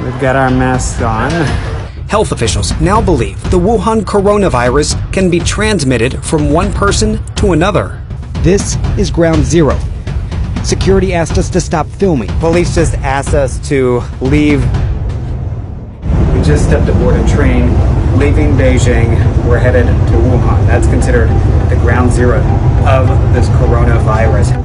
We've got our masks on. Health officials now believe the Wuhan coronavirus can be transmitted from one person to another. This is Ground Zero. Security asked us to stop filming. Police just asked us to leave. We just stepped aboard a train leaving Beijing. We're headed to Wuhan. That's considered the ground zero of this coronavirus.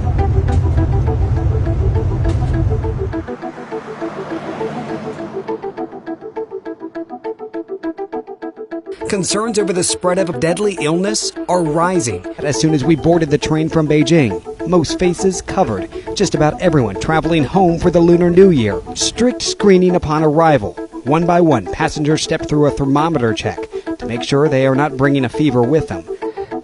Concerns over the spread of deadly illness are rising. As soon as we boarded the train from Beijing, most faces covered. Just about everyone traveling home for the Lunar New Year. Strict screening upon arrival. One by one, passengers step through a thermometer check to make sure they are not bringing a fever with them.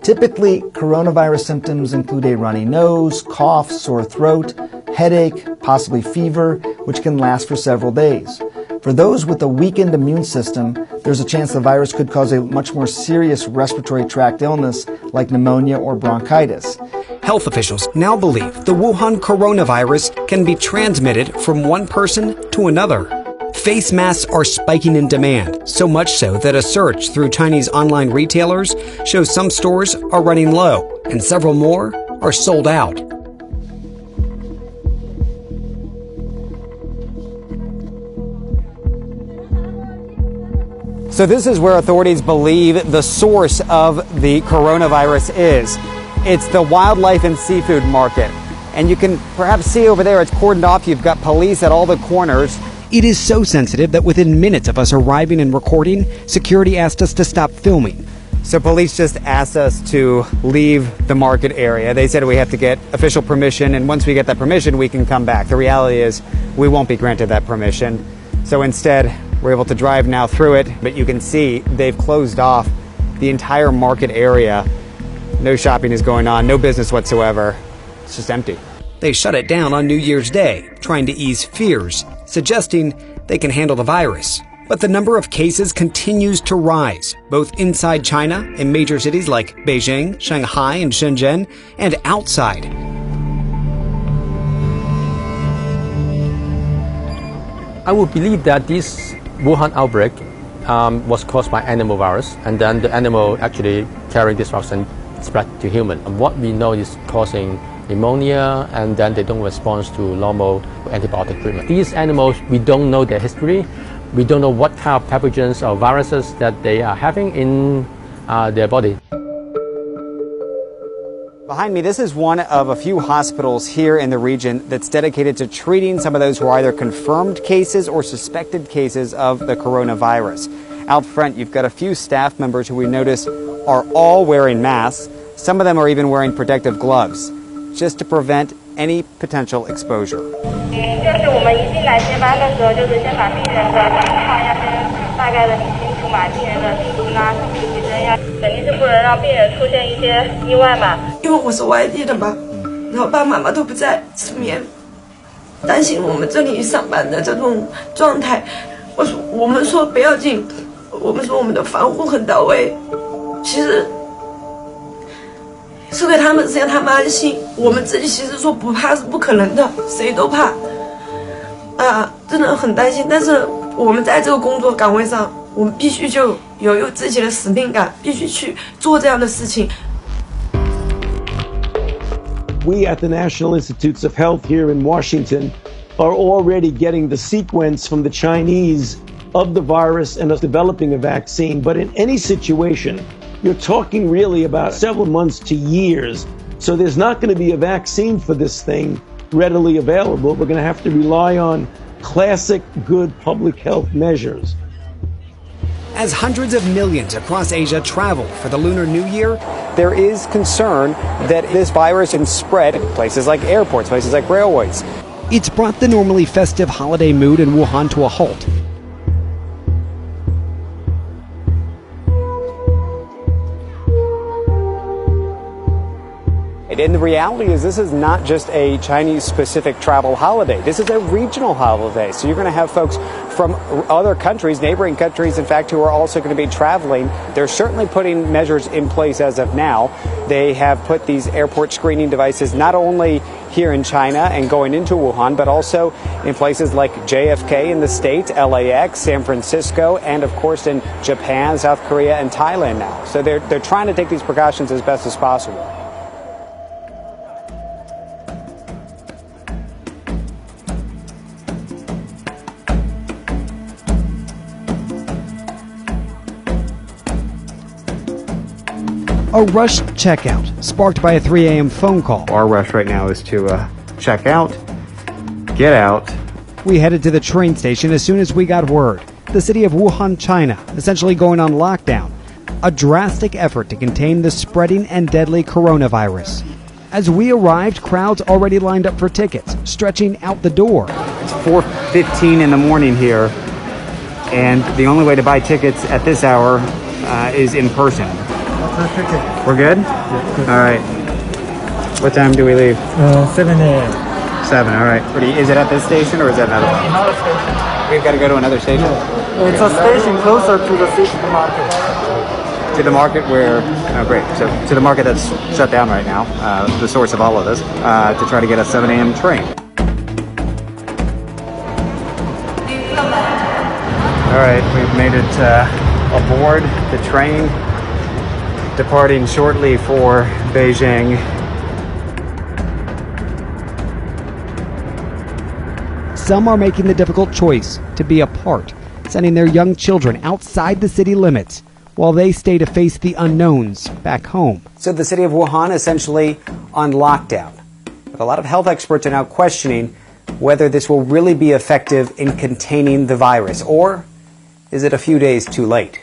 Typically, coronavirus symptoms include a runny nose, cough, sore throat, headache, possibly fever, which can last for several days. For those with a weakened immune system, there's a chance the virus could cause a much more serious respiratory tract illness like pneumonia or bronchitis. Health officials now believe the Wuhan coronavirus can be transmitted from one person to another. Face masks are spiking in demand, so much so that a search through Chinese online retailers shows some stores are running low and several more are sold out. So this is where authorities believe the source of the coronavirus is. It's the wildlife and seafood market. And you can perhaps see over there, it's cordoned off. You've got police at all the corners. It is so sensitive that within minutes of us arriving and recording, security asked us to stop filming. So police just asked us to leave the market area. They said we have to get official permission, and once we get that permission, we can come back. The reality is we won't be granted that permission. So instead, we're able to drive now through it, but you can see they've closed off the entire market area. No shopping is going on, no business whatsoever. It's just empty. They shut it down on New Year's Day, trying to ease fears, suggesting they can handle the virus. But the number of cases continues to rise, both inside China in major cities like Beijing, Shanghai, and Shenzhen, and outside. I would believe that this Wuhan outbreak was caused by animal virus, and then the animal actually carried this virus and spread to human. And what we know is causing pneumonia, and then they don't respond to normal antibiotic treatment. These animals, we don't know their history. We don't know what kind of pathogens or viruses that they are having in their body. Behind me, this is one of a few hospitals here in the region that's dedicated to treating some of those who are either confirmed cases or suspected cases of the coronavirus. Out front, you've got a few staff members who we notice are all wearing masks. Some of them are even wearing protective gloves, just to prevent any potential exposure. We at the National Institutes of Health here in Washington are already getting the sequence from the Chinese of the virus and us developing a vaccine. But in any situation, you're talking really about several months to years. So there's not going to be a vaccine for this thing readily available. We're going to have to rely on classic good public health measures. As hundreds of millions across Asia travel for the Lunar New Year, There is concern that this virus can spread in places like airports, places like railways. it's brought the normally festive holiday mood in Wuhan to a halt. And the reality is this is not just a Chinese-specific travel holiday. This is a regional holiday. So you're going to have folks from other countries, neighboring countries, in fact, who are also going to be traveling. They're certainly putting measures in place as of now. They have put these airport screening devices not only here in China and going into Wuhan, but also in places like JFK in the States, LAX, San Francisco, and of course in Japan, South Korea, and Thailand now. So they're trying to take these precautions as best as possible. A rushed checkout, sparked by a 3 a.m. phone call. Our rush right now is to check out, get out. We headed to the train station as soon as we got word. The city of Wuhan, China, essentially going on lockdown. A drastic effort to contain the spreading and deadly coronavirus. As we arrived, crowds already lined up for tickets, stretching out the door. It's 4:15 in the morning here, and the only way to buy tickets at this hour is in person. We're good? Yeah, good. All right. What time do we leave? 7 a.m. 7, all right. Is it at this station or is that another one? Another station. We've got to go to another station? It's a station closer to the city market. To the market where, oh great, so to the market that's shut down right now, the source of all of this, to try to get a 7 a.m. train. All right, we've made it aboard the train, departing shortly for Beijing. Some are making the difficult choice to be apart, sending their young children outside the city limits while they stay to face the unknowns back home. So the city of Wuhan essentially on lockdown. But a lot of health experts are now questioning whether this will really be effective in containing the virus, or is it a few days too late?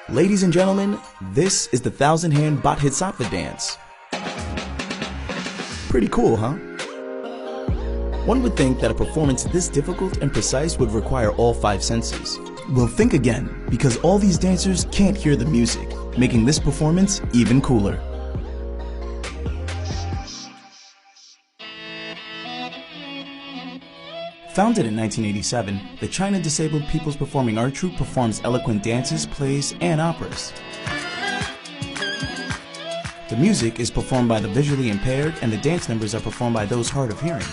Ladies and gentlemen, this is the 1,000-hand Bodhisattva dance. Pretty cool, huh? One would think that a performance this difficult and precise would require all 5 senses. Well, think again, because all these dancers can't hear the music, making this performance even cooler. Founded in 1987, the China Disabled People's Performing Art Troupe performs eloquent dances, plays, and operas. The music is performed by the visually impaired, and the dance numbers are performed by those hard of hearing.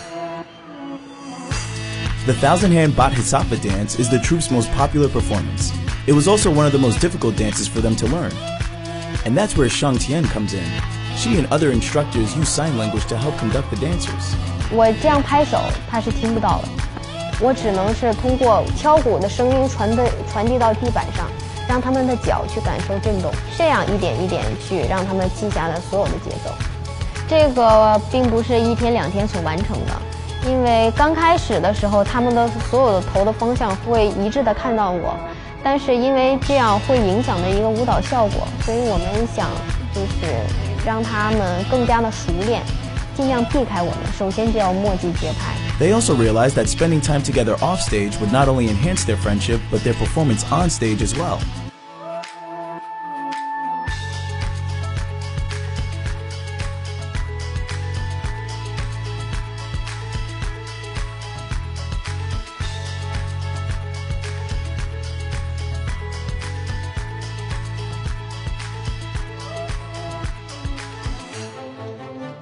The 1,000-hand Bodhisattva dance is the troupe's most popular performance. It was also one of the most difficult dances for them to learn. And that's where Shang Tian comes in. She and other instructors use sign language to help conduct the dancers. 我这样拍手，他是听不到的。我只能是通过敲鼓的声音传递到地板上，让他们的脚去感受震动，这样一点一点去让他们记下了所有的节奏。这个并不是1天2天所完成的，因为刚开始的时候，他们的所有的头的方向会一致的看到我，但是因为这样会影响的一个舞蹈效果，所以我们想就是让他们更加的熟练。 尽量避开我们，首先就要默记节拍。 They also realized that spending time together off stage would not only enhance their friendship, but their performance on stage as well.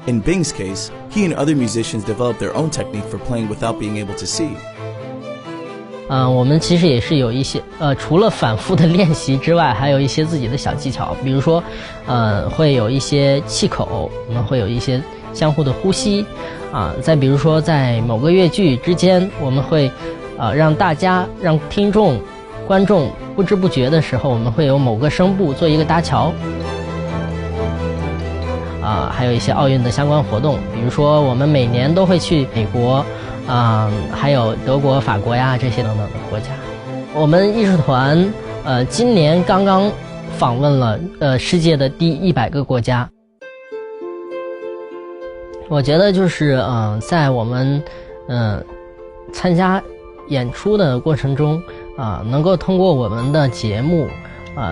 In Bing's case, he and other musicians developed their own technique for playing without being able to see. 我们其实也是有一些除了反复的练习之外，还有一些自己的小技巧，比如说会有一些气口，我们会有一些相互的呼吸再比如说在某个乐句之间，我们会让听众、观众不知不觉的时候，我们会有某个声部做一个搭桥。 还有一些奥运的相关活动，比如说我们每年都会去美国，还有德国、法国呀这些等等的国家。我们艺术团今年刚刚访问了世界的第100个国家。我觉得就是在我们参加演出的过程中能够通过我们的节目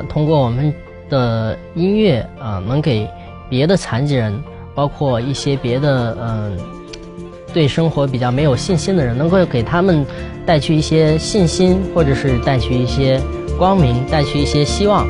通过我们的音乐能给 别的残疾人包括一些别的对生活比较没有信心的人，能够给他们带去一些信心，或者是带去一些光明，带去一些希望，